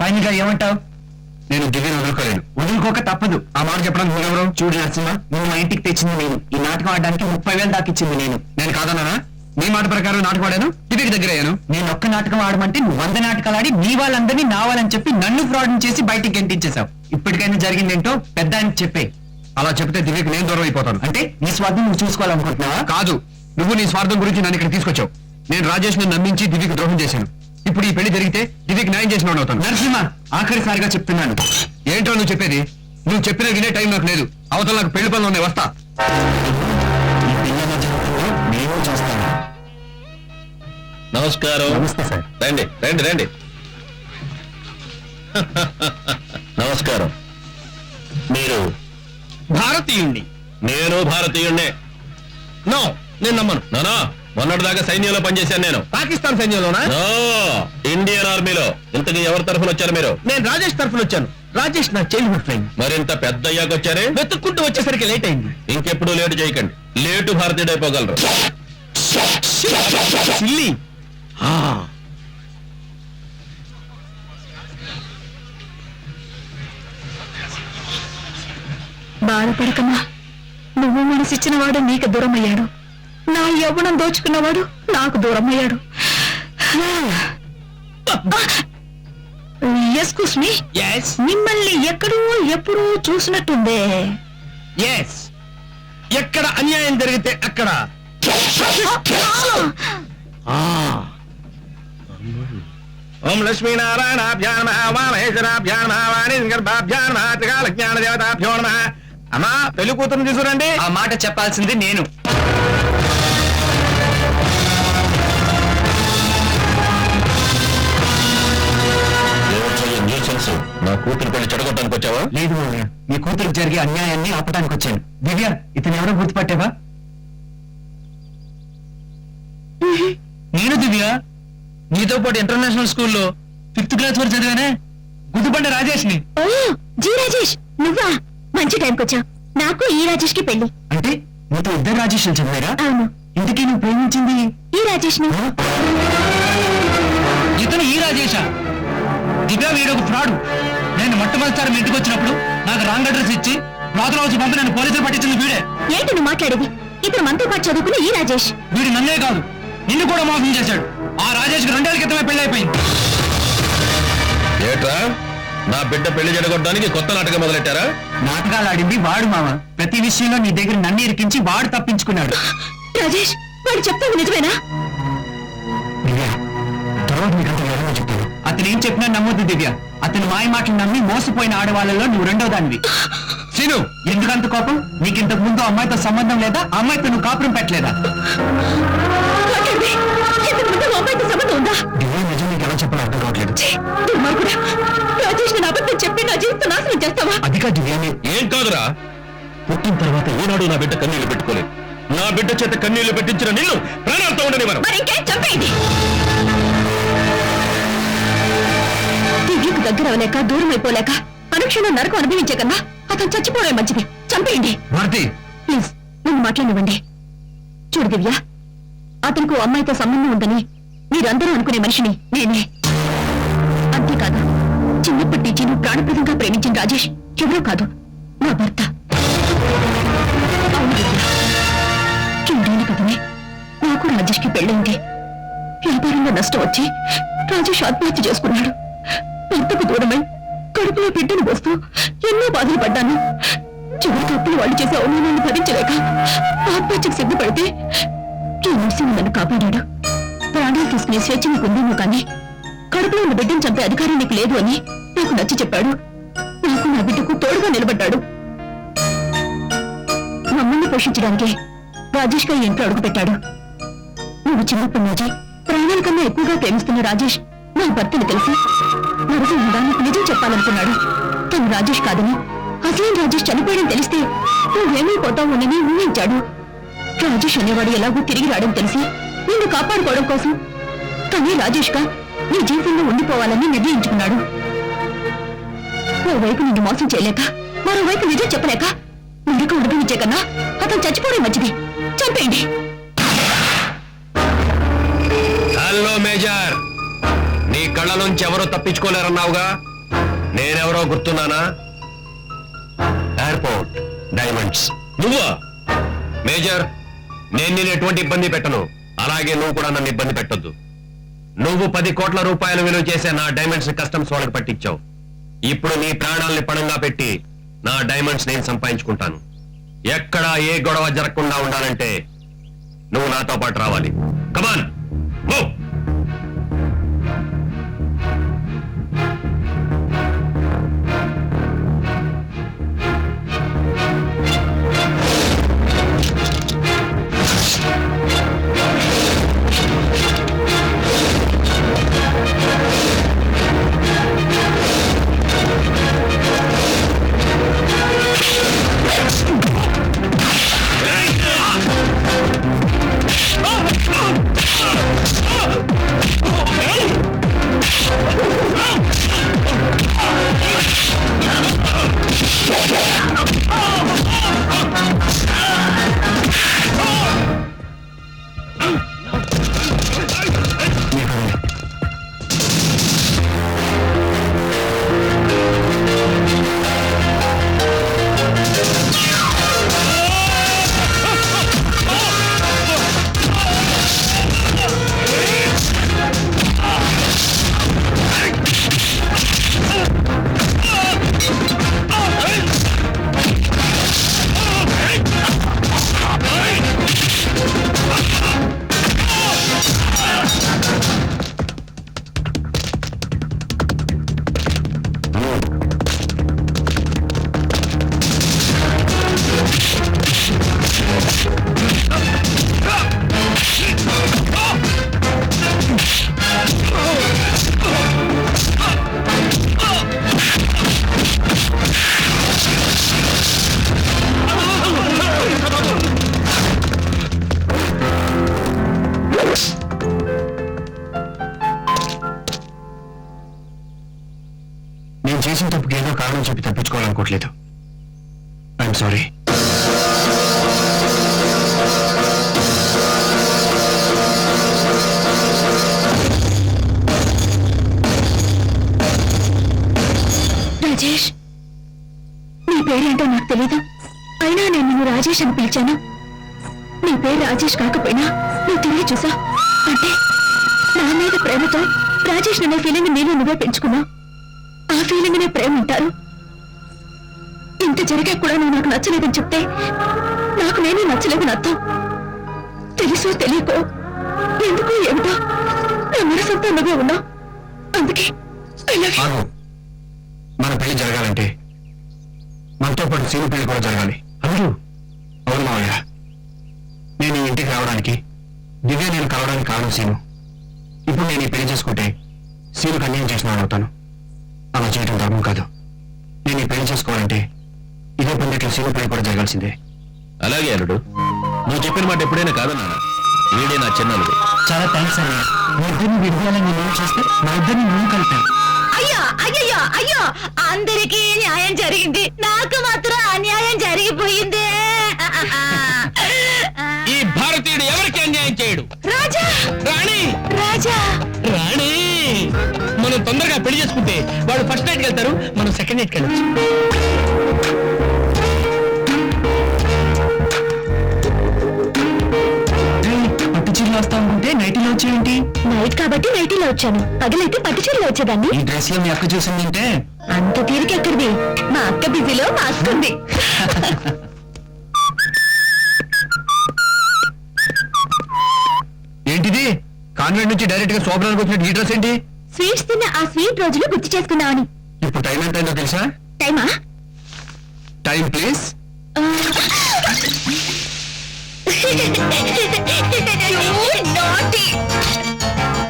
Final గా ఏమంటావు? నేను దివ్యను వదులుకోలేను. వదులుకోక తప్పదు. ఆ మాట చెప్పడానికి నువ్వెవరు? చూడు నరసింహ, నువ్వు మా ఇంటికి తెచ్చింది నేను, ఈ నాటకం ఆడడానికి 30,000 దాకా ఇచ్చింది నేను. నేను కాదన్నానా? నీ మాట ప్రకారం నాటకం ఆడాను, దివ్యకి దగ్గర అయ్యాను. నేను ఒక్క నాటకం ఆడమంటే నువ్వు 100 నాటకాలు ఆడి మీ వాళ్ళందరినీ నా వాళ్ళని చెప్పి నన్ను ఫ్రాడ్ చేసి బయటికి గెంటించేశావు. ఇప్పటికైనా జరిగిందేంటో పెద్ద ఆయనకి చెప్పే. అలా చెప్తే దివ్యకి నేను దూరం అయిపోతాను. అంటే నీ స్వార్థం నువ్వు చూసుకోవాలనుకుంటున్నావా? కాదు, నువ్వు నీ స్వార్థం గురించి నన్ను ఇక్కడ తీసుకొచ్చావు. నేను రాజేష్ ని నమ్మించి దివ్యకి ద్రోహం చేశాను. ఇప్పుడు ఈ పెళ్లి జరిగితే దివ్యకి న్యాయం చేసిన వాడు అవుతాను. నరసింహ, ఆఖరిసారిగా చెప్తున్నాను. ఏంటో నువ్వు చెప్పేది? నువ్వు చెప్పిన వినే టైం నాకు లేదు. అవతల నాకు పెళ్లి పనులు ఉన్నాయి, వస్తా. ఈ పెళ్లి జరుగుతుందో నేను చూస్తాను. నమస్కారం. నమస్తే సార్. రండి రండి రండి. నమస్కారం. మీరు? భారతీయుణ్ణి. నేను భారతీయుణ్ణే. నో, నేను నమ్మను. నోనో, మొన్నటిదాకా సైన్యంలో పనిచేశాను నేను. పాకిస్తాన్ సైన్యంలోనా? నో, ఇండియన్ ఆర్మీలో. ఇంతకీ ఎవరి తరఫున వచ్చారు మీరు? నేను రాజేష్ తరఫున వచ్చాను. రాజేష్ నా చైల్డ్హుడ్ ఫ్రెండ్. మరింత పెద్ద అయ్యాక వచ్చారే? వెతుక్కుంటూ వచ్చేసరికి లేట్ అయింది. ఇంకెప్పుడు లేటు చేయకండి. లేటు భారతీయుడు అయిపోగలరు. సిల్లి. బాధపడకమా, నువ్వు మనసిచ్చిన వాడు నీకు దూరం అయ్యాడు, నా యవ్వనం దోచుకున్నవాడు నాకు దూరం అయ్యాడు. ఎస్క్యూస్ మీ, మిమ్మల్ని ఎక్కడో ఎప్పుడూ చూసినట్టుందే. ఎస్, ఎక్కడ అన్యాయం జరిగితే అక్కడ. ఓం లక్ష్మీనారాయణాభ్యాన్మహేశ్వరాభ్యాన్మహత్రికాలజ్ఞాన దేవతాభ్యో నమః. అమ్మా, పెళ్లి కూతురు తీసుకురండి. ఆ మాట చెప్పాల్సింది నేను. నా కూతురు పెళ్లి చెడగొట్టడానికి వచ్చావా? లేదు మామయ్య, మీ కూతురికి జరిగే అన్యాయాన్ని ఆపడానికి వచ్చాను. దివ్య, ఇతను ఎవరో గుర్తుపట్టావా? నేను దివ్య, నీతో పాటు ఇంటర్నేషనల్ స్కూల్లో 5th క్లాస్ వరకు చదివానే, గుర్తుపడ్డ రాజేష్ ని. ఓ, జీ రాజేష్, నువ్వా? మంచి టైంకి వచ్చావు. నాకు ఈ రాజేష్ కి పెళ్లి. అంటే నీతో 2 రాజేష్ చదివారా? అవును. ఇంతకీ నువ్వు ప్రేమించింది ఈ రాజేష్ ని. ఇతను ఈ రాజేషా? దివ్య వీడొక ఫ్రాడ్. నేను మొట్టమొదటిసారి మీ ఇంటికి వచ్చినప్పుడు నాకు రాంగ్ అడ్రస్ ఇచ్చి రాత్రి వచ్చి పంపి నన్ను పోలీసులు పట్టించింది వీడే. ఏంటి నువ్వు మాట్లాడేది? ఇతను మనతో పాటు చదువుకున్న ఈ రాజేష్. వీడు నన్నే కాదు, నిన్ను కూడా మోసం చేశాడు. ఆ రాజేష్ 2 ఏళ్ల క్రితమే పెళ్లి అయిపోయింది. ఏట్రా, నా బిడ్డ పెళ్లి చెడగొట్టడానికి కొత్త నాటకం మొదలెట్టారా? నాటకాలు ఆడింది వాడు మామ. ప్రతి విషయంలో నీ దగ్గర నన్ను ఇరికించి వాడు తప్పించుకున్నాడు. రాజేష్, వాడు చెప్తావు నిజమేనా? అతను ఏం చెప్పినా నమ్మొద్దు దివ్య. అతను మాయ మాటలు నమ్మి మోసపోయిన ఆడవాళ్ళలో నువ్వు 2వ దానివి. సీను, ఎందుకంత కోపం? నీకింతకు ముందు అమ్మాయితో సంబంధం లేదా? అమ్మాయితో నువ్వు కాపురం పెట్టలేదా? మాట్లాడవే. ఇంతకు ముందు ఆ అమ్మాయితో సంబంధం ఉందా? దివ్య నిజం నీకు ఎలా చెప్పాలో అర్థం కావట్లేదు. ఛీ, దుర్మార్గుడా. రాజేష్ నేను అబద్ధం చెప్పి నా జీవితం నాశనం చేస్తావా? అదిగా దివ్య, ఏం కాదురా, పుట్టిన తర్వాత ఏనాడు నా బిడ్డ కన్నీళ్లు పెట్టుకోలేదు. నా బిడ్డ చేత కన్నీళ్లు పెట్టించిన నిన్ను ప్రాణాలతో ఉండని మనం. మరి ఇంకేం, చంపేయండి. దివ్యకు దగ్గర అవలేక, దూరం అయిపోలేక, అనుక్షణం నరకం అనుభవించే కన్నా అతను చచ్చిపోవడం మంచిది. చంపేయండి భారతి. ప్లీజ్, నన్ను మాట్లాడనివ్వండి. చూడు దివ్య, అతనికి అమ్మాయితో సంబంధం ఉందని మీరందరూ అనుకునే మనిషిని నేనే. అంతేకాదు, చిన్నప్పటి నుంచి నువ్వు ప్రాణప్రదంగా ప్రేమించిన రాజేష్ ఎవరో కాదు, నా భర్త. అవును దివ్య, చూడని కదనే నాకు రాజేష్కి పెళ్ళైంది. వ్యాపారంలో నష్టం వచ్చి రాజేష్ ఆత్మహత్య చేసుకున్నాడు. భర్తకు దూరమై కడుపులో బిడ్డను పోస్తూ ఎన్నో బాధలు పడ్డాను. చివరికి అప్పులు వాళ్ళు చేసే అవమానాన్ని భరించలేక ఆత్మహత్యకు సిద్ధపడితే ఈ నరసింహ నన్ను కాపాడాడు. ప్రాణాలు తీసుకునే స్వేచ్ఛ నీకుందేమో కానీ కడుపులో ఉన్న బిడ్డను చంపే అధికారం నీకు లేదు అని నాకు నచ్చి చెప్పాడు. నాకు నా బిడ్డకు తోడుగా నిలబడ్డాడు. మమ్మల్ని పోషించడానికి రాజేష్ గా ఇంట్లో అడుగుపెట్టాడు. నువ్వు చిన్నప్పటి నుంచి ప్రాణాల కన్నా ఎక్కువగా ప్రేమిస్తున్న రాజేష్ నా భర్తను తెలిసి నరసింహ నీకు నిజం చెప్పాలనుకున్నాడు. తను రాజేష్ కాదని, అసలేం రాజేష్ చనిపోయడం తెలిస్తే నువ్వేమైపోతావునని ఊహించాడు. రాజేష్ అనేవాడు ఎలాగూ తిరిగి రావడం తెలిసి నిన్ను కాపాడుకోవడం కోసం తనే రాజేష్ గా నీ జీవితంలో ఉండిపోవాలని నిర్ణయించుకున్నాడు. ఓవైపు నిన్ను మోసం చేయలేక, మరోవైపు నిజం చెప్పలేక నరకం అనుభవించే కన్నా అతను చచ్చిపోవడం మంచిది. చంపేయండి. హలో మేజర్, నీ కళ్ళ నుంచి ఎవరో తప్పించుకోలేరన్నావుగా, నేనెవరో గుర్తున్నానా? Airport diamonds. నువ్వా? మేజర్, నేను నేను ఎటువంటి ఇబ్బంది పెట్టను, అలాగే నువ్వు కూడా నన్ను ఇబ్బంది పెట్టొద్దు. నువ్వు 10 కోట్ల రూపాయలు విలువ చేసే నా డైమండ్స్ కస్టమ్స్ వాళ్ళకి పట్టించావు. ఇప్పుడు నీ ప్రాణాల్ని పణంగా పెట్టి నా డైమండ్స్ నేను సంపాదించుకుంటాను. ఎక్కడా ఏ గొడవ జరగకుండా ఉండాలంటే నువ్వు నాతో పాటు రావాలి. Come on move. నేను చేసిన తప్పుకి ఏదో కారణం చెప్పి తప్పించుకోవాలనుకోవట్లేదు. I'm sorry. రాజేష్, నీ పేరేంటో నాకు తెలీదు, అయినా నేను నిన్ను రాజేష్ అని పిలిచాను. నీ పేరు రాజేష్ కాకపోయినా నువ్వు తిరిగి చూసా అంటే నా మీద ప్రేమతో రాజేష్ అనే ఫీలింగ్ నేను నువ్వే పెంచుకున్నావు. ఆ ఫీలింగ్ నే ప్రేమ అంటారు. ఇంత జరిగా కూడా నువ్వు నాకు నచ్చలేదని చెప్తే నాకు నేనే నచ్చలేదని అర్థం. తెలుసో తెలియకో ఎందుకో ఏమిటో నా మనసంతా నువ్వే ఉన్నావు. అందుకే I love you. మన పెళ్లి జరగాలంటే మనతో పాటు సీను పెళ్లి కూడా జరగాలి. అవును మావయ్య, నేను ఈ ఇంటికి రావడానికి, దివ్య నేను కలవడానికి కారణం సీను. ఇప్పుడు నేను ఈ పెళ్లి చేసుకుంటే సీనుకు అన్యాయం చేసిన అవుతాను. అలా చేయడం ధర్మం కాదు. నేను ఈ పెళ్లి చేసుకోవాలంటే ఇదే పందిట్లో సీను పెళ్లి కూడా జరగాల్సిందే. అలాగే అల్లుడు, నువ్వు చెప్పిన మాట ఎప్పుడైనా కాదన్నా. వీడే నా చిన్నలుడు. చాలా థ్యాంక్స్ అన్నయ్య. మీ ఇద్దరిని విడుదలని నేను చేస్తే మా ఇద్దరిని నువ్వు కలిపాను. అయ్యో అయ్యో అయ్యో, అందరికీ న్యాయం జరిగింది, నాకు మాత్రం అన్యాయం జరిగిపోయింది. ఈ భారతీయుడు ఎవరికి అన్యాయం చేయడు. రాజా రాణి, రాజా రాణి, మనం తొందరగా పెళ్లి చేసుకుంటే వాడు ఫస్ట్ నైట్కి వెళ్తారు, మనం సెకండ్ నైట్కి వెళ్ళచ్చు. పట్టు చీరలు వస్తా అనుకుంటే నైటీలో వచ్చేయండి. నైట్ కాబట్టి నైటీలో వచ్చాను, పగలైతే పట్టు చీరలో వచ్చేదాన్ని. ఈ డ్రెస్ లో మీ అక్క చూసిందంటే అంత తీరిక ఎక్కడిది, మా అక్క బిజీలో మా అక్క ఉంది. ఏంటిది? కాన్వెంట్ నుంచి డైరెక్ట్ గా శోభనానికి వచ్చినట్టు ఈ డ్రెస్ ఏంటి? స్వీట్స్ తిన్న ఆ స్వీట్ రోజులు గుర్తు చేసుకుందామని. ఇప్పుడు టైం ఎంత అయిందో తెలుసా? టైమా? Time please.